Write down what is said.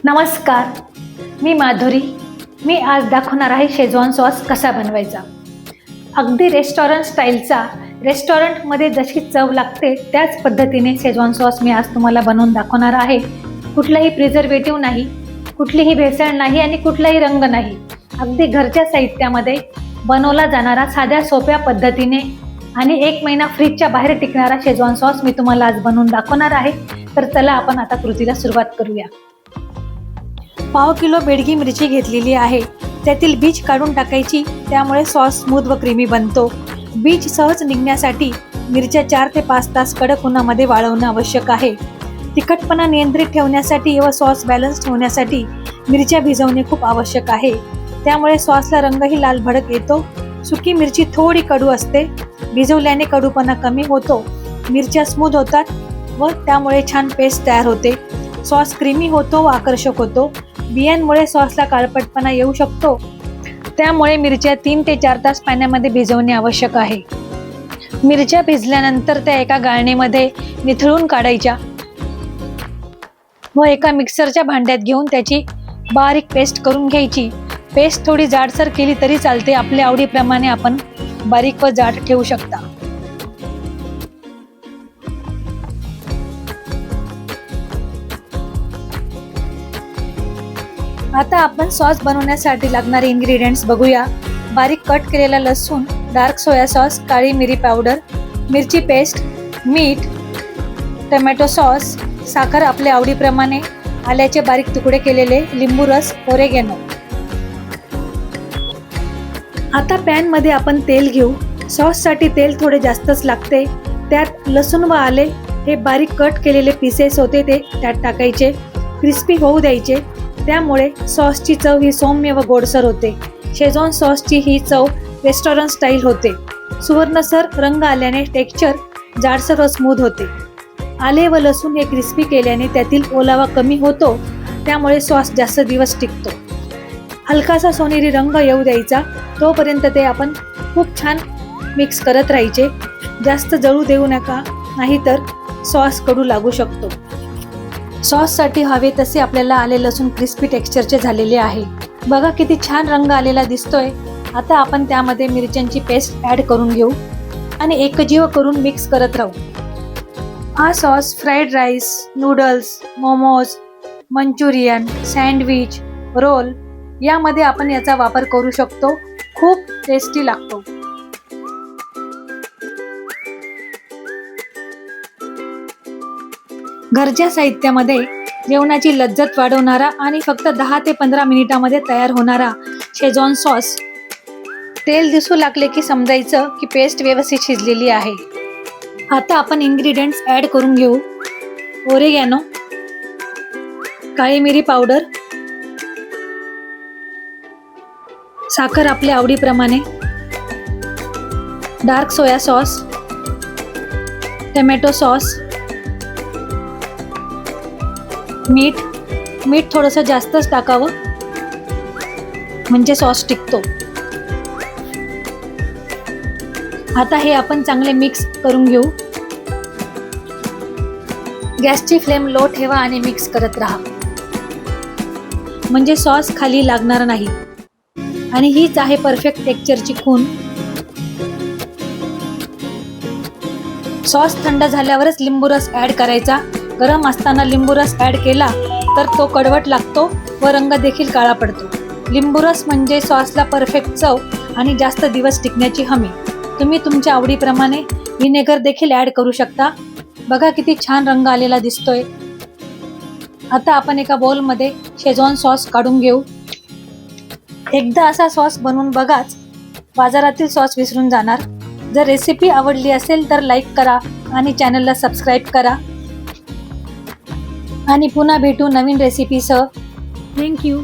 नमस्कार, मी माधुरी. मी आज दाखवणार आहे शेजवान सॉस कसा बनवायचा. अगदी रेस्टॉरंट स्टाईलचा, रेस्टॉरंटमध्ये जशी चव लागते त्याच पद्धतीने शेजवान सॉस मी आज तुम्हाला बनवून दाखवणार आहे. कुठलाही प्रिझर्वेटिव्ह नाही, कुठलीही भेसळ नाही आणि कुठलाही रंग नाही. अगदी घरच्या साहित्यामध्ये बनवला जाणारा साध्या सोप्या पद्धतीने आणि 1 महिना फ्रीजच्या बाहेर टिकणारा शेजवान सॉस मी तुम्हाला आज बनवून दाखवणार आहे. तर चला आपण आता कृतीला सुरुवात करूया. 1/2 किलो बेडगी मिरची घेतलेली आहे. त्यातील बीज काढून टाकायची, त्यामुळे सॉस स्मूथ व क्रीमी बनतो. बीज सहज निघण्यासाठी मिरच्या 4 ते 5 तास कडक उन्हामध्ये वाळवणं आवश्यक आहे. तिखटपणा नियंत्रित ठेवण्यासाठी व सॉस बॅलन्स ठेवण्यासाठी मिरच्या भिजवणे खूप आवश्यक आहे. त्यामुळे सॉसला रंगही लाल भडक येतो. सुकी मिरची थोडी कडू असते, भिजवल्याने कडूपणा कमी होतो, मिरच्या स्मूथ होतात व त्यामुळे छान पेस्ट तयार होते. सॉस क्रीमी होतो व आकर्षक होतो. बियांमुळे सॉसला काळपटपणा येऊ शकतो, त्यामुळे मिरच्या 3 ते 4 तास पाण्यामध्ये भिजवणे आवश्यक आहे. मिरच्या भिजल्यानंतर त्या एका गाळणीमध्ये निथळून काढायच्या व एका मिक्सरच्या भांड्यात घेऊन त्याची बारीक पेस्ट करून घ्यायची. पेस्ट थोडी जाडसर केली तरी चालते, आपल्या आवडीप्रमाणे आपण बारीक व जाड ठेवू शकता. आता आपण सॉस बनवण्यासाठी लागणारे इन्ग्रेडियंट्स बघूया. बारीक कट केलेला लसूण, डार्क सोया सॉस, काळी मिरी पावडर, मिरची पेस्ट, मीठ, टोमॅटो सॉस, साखर आपल्या आवडीप्रमाणे, आल्याचे बारीक तुकडे केलेले, लिंबू रस, ओरेगॅनो. आता पॅनमध्ये आपण तेल घेऊ. सॉससाठी तेल थोडे जास्तच लागते. त्यात लसूण व आले हे बारीक कट केलेले पीसेस होते ते त्यात टाकायचे. क्रिस्पी होऊ द्यायचे, त्यामुळे सॉसची चव ही सौम्य व गोडसर होते. शेजवान सॉसची ही चव रेस्टॉरंट स्टाईल होते. सुवर्णसर रंग आल्याने टेक्स्चर जाडसर व स्मूथ होते. आले व लसूण हे क्रिस्पी केल्याने त्यातील ओलावा कमी होतो, त्यामुळे सॉस जास्त दिवस टिकतो. हलकासा सोनेरी रंग येऊ द्यायचा, तोपर्यंत ते आपण खूप छान मिक्स करत राहायचे. जास्त जळू देऊ नका, नाहीतर सॉस कडू लागू शकतो. सॉससाठी हवे तसे आपल्याला आले लसूण क्रिस्पी टेक्स्चरचे झालेले आहे. बघा किती छान रंग आलेला दिसतोय. आता आपण त्यामध्ये मिरच्यांची पेस्ट ॲड करून घेऊ आणि एकजीव करून मिक्स करत राहू. हा sauce fried rice, noodles, momos, manchurian, sandwich, roll यामध्ये आपण याचा वापर करू शकतो. खूप टेस्टी लागतो. घरच्या साहित्यामध्ये जेवणाची लज्जत वाढवणारा आणि फक्त 10 ते 15 मिनिटांमध्ये तयार होणारा शेजवान सॉस. तेल दिसू लागले की समजायचं की पेस्ट व्यवस्थित शिजलेली आहे. आता आपण इन्ग्रेडियंट्स ॲड करून घेऊ. ओरेगॅनो, काळी मिरी पावडर, साखर आपल्या आवडीप्रमाणे, dark soya sauce, tomato sauce, मीठ थोडंसं जास्तच टाकावं म्हणजे सॉस टिकतो. आता हे आपण चांगले मिक्स करून घेऊ. गॅसची फ्लेम लो ठेवा आणि मिक्स करत राहा, म्हणजे सॉस खाली लागणार नाही. आणि हीच आहे परफेक्ट टेक्स्चरची खूण. सॉस थंड झाल्यावरच लिंबू रस ॲड करायचा. गरम असताना लिंबू रस ॲड केला तर तो कडवट लागतो व रंग देखील काळा पडतो. लिंबू रस म्हणजे सॉसला परफेक्ट चव आणि जास्त दिवस टिकण्याची हमी. तुम्ही तुमच्या आवडीप्रमाणे व्हिनेगर देखील ॲड करू शकता. बघा किती छान रंग आलेला दिसतोय. आता आपण एका बाउलमध्ये शेजवान सॉस काढून घेऊ. एकदा असा सॉस बनवून बघाच, बाजारातील सॉस विसरून जाणार. जर रेसिपी आवडली असेल तर लाईक करा आणि चॅनलला सबस्क्राईब करा. आणि पुन्हा भेटू नवीन रेसिपीसह. थँक्यू.